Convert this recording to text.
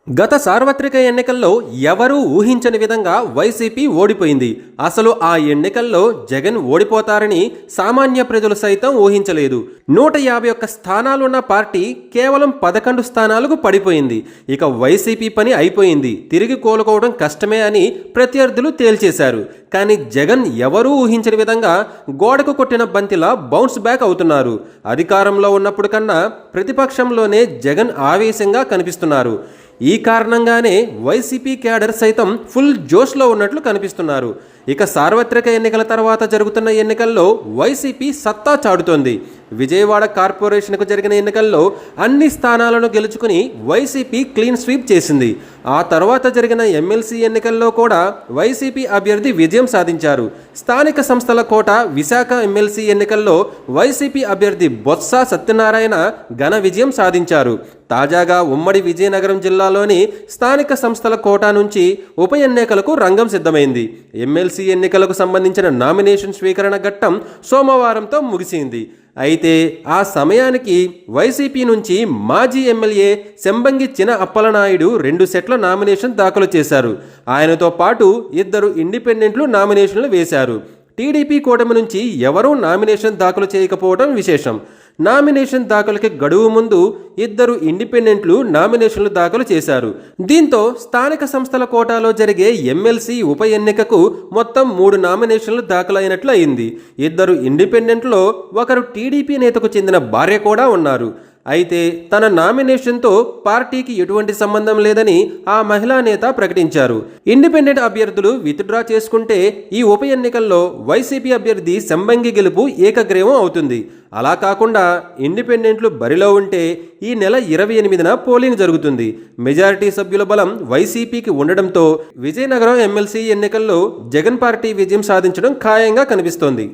గత సార్వత్రిక ఎన్నికల్లో ఎవరూ ఊహించని విధంగా వైసీపీ ఓడిపోయింది. అసలు ఆ ఎన్నికల్లో జగన్ ఓడిపోతారని సామాన్య ప్రజలు సైతం ఊహించలేదు. 151 స్థానాలున్న పార్టీ కేవలం 11 స్థానాలకు పడిపోయింది. ఇక వైసీపీ పని అయిపోయింది, తిరిగి కోలుకోవడం కష్టమే అని ప్రత్యర్థులు తేల్చేశారు. కానీ జగన్ ఎవరూ ఊహించని విధంగా గోడకు కొట్టిన బంతిలా బౌన్స్ బ్యాక్ అవుతున్నారు. అధికారంలో ఉన్నప్పుడు కన్నా ప్రతిపక్షంలోనే జగన్ ఆవేశంగా కనిపిస్తున్నారు. ఈ కారణంగానే వైసీపీ క్యాడర్ సైతం ఫుల్ జోష్లో ఉన్నట్లు కనిపిస్తున్నారు. ఇక సార్వత్రిక ఎన్నికల తర్వాత జరుగుతున్న ఎన్నికల్లో వైసీపీ సత్తా చాటుతోంది. విజయవాడ కార్పొరేషన్కు జరిగిన ఎన్నికల్లో అన్ని స్థానాలను గెలుచుకుని వైసీపీ క్లీన్ స్వీప్ చేసింది. ఆ తర్వాత జరిగిన ఎమ్మెల్సీ ఎన్నికల్లో కూడా వైసీపీ అభ్యర్థి విజయం సాధించారు. స్థానిక సంస్థల కోట విశాఖ ఎమ్మెల్సీ ఎన్నికల్లో వైసీపీ అభ్యర్థి బొత్స సత్యనారాయణ ఘన విజయం సాధించారు. తాజాగా ఉమ్మడి విజయనగరం జిల్లాలోని స్థానిక సంస్థల కోటా నుంచి ఉప ఎన్నికలకు రంగం సిద్ధమైంది. ఎమ్మెల్సీ ఎన్నికలకు సంబంధించిన నామినేషన్ స్వీకరణ ఘట్టం సోమవారంతో ముగిసింది. అయితే ఆ సమయానికి వైసీపీ నుంచి మాజీ ఎమ్మెల్యే శంబంగి చిన అప్పలనాయుడు 2 సెట్ల నామినేషన్ దాఖలు చేశారు. ఆయనతో పాటు 2 ఇండిపెండెంట్లు నామినేషన్లు వేశారు. టీడీపీ కూటమి నుంచి ఎవరూ నామినేషన్ దాఖలు చేయకపోవడం విశేషం. నామినేషన్ దాఖలుకి గడువు ముందు 2 ఇండిపెండెంట్లు నామినేషన్లు దాఖలు చేశారు. దీంతో స్థానిక సంస్థల కోటాలో జరిగే ఎమ్మెల్సీ ఉప ఎన్నికకు మొత్తం 3 నామినేషన్లు దాఖలైనట్లు అయింది. 2 ఇండిపెండెంట్లో ఒకరు టీడీపీ నేతకు చెందిన భార్య కూడా ఉన్నారు. అయితే తన నామినేషన్తో పార్టీకి ఎటువంటి సంబంధం లేదని ఆ మహిళా నేత ప్రకటించారు. ఇండిపెండెంట్ అభ్యర్థులు విత్డ్రా చేసుకుంటే ఈ ఉప ఎన్నికల్లో వైసీపీ అభ్యర్థి శంబంగి గెలుపు ఏకగ్రీవం అవుతుంది. అలా కాకుండా ఇండిపెండెంట్లు బరిలో ఉంటే ఈ నెల 28న పోలింగ్ జరుగుతుంది. మెజారిటీ సభ్యుల బలం వైసీపీకి ఉండడంతో విజయనగరం ఎమ్మెల్సీ ఎన్నికల్లో జగన్ పార్టీ విజయం సాధించడం ఖాయంగా కనిపిస్తోంది.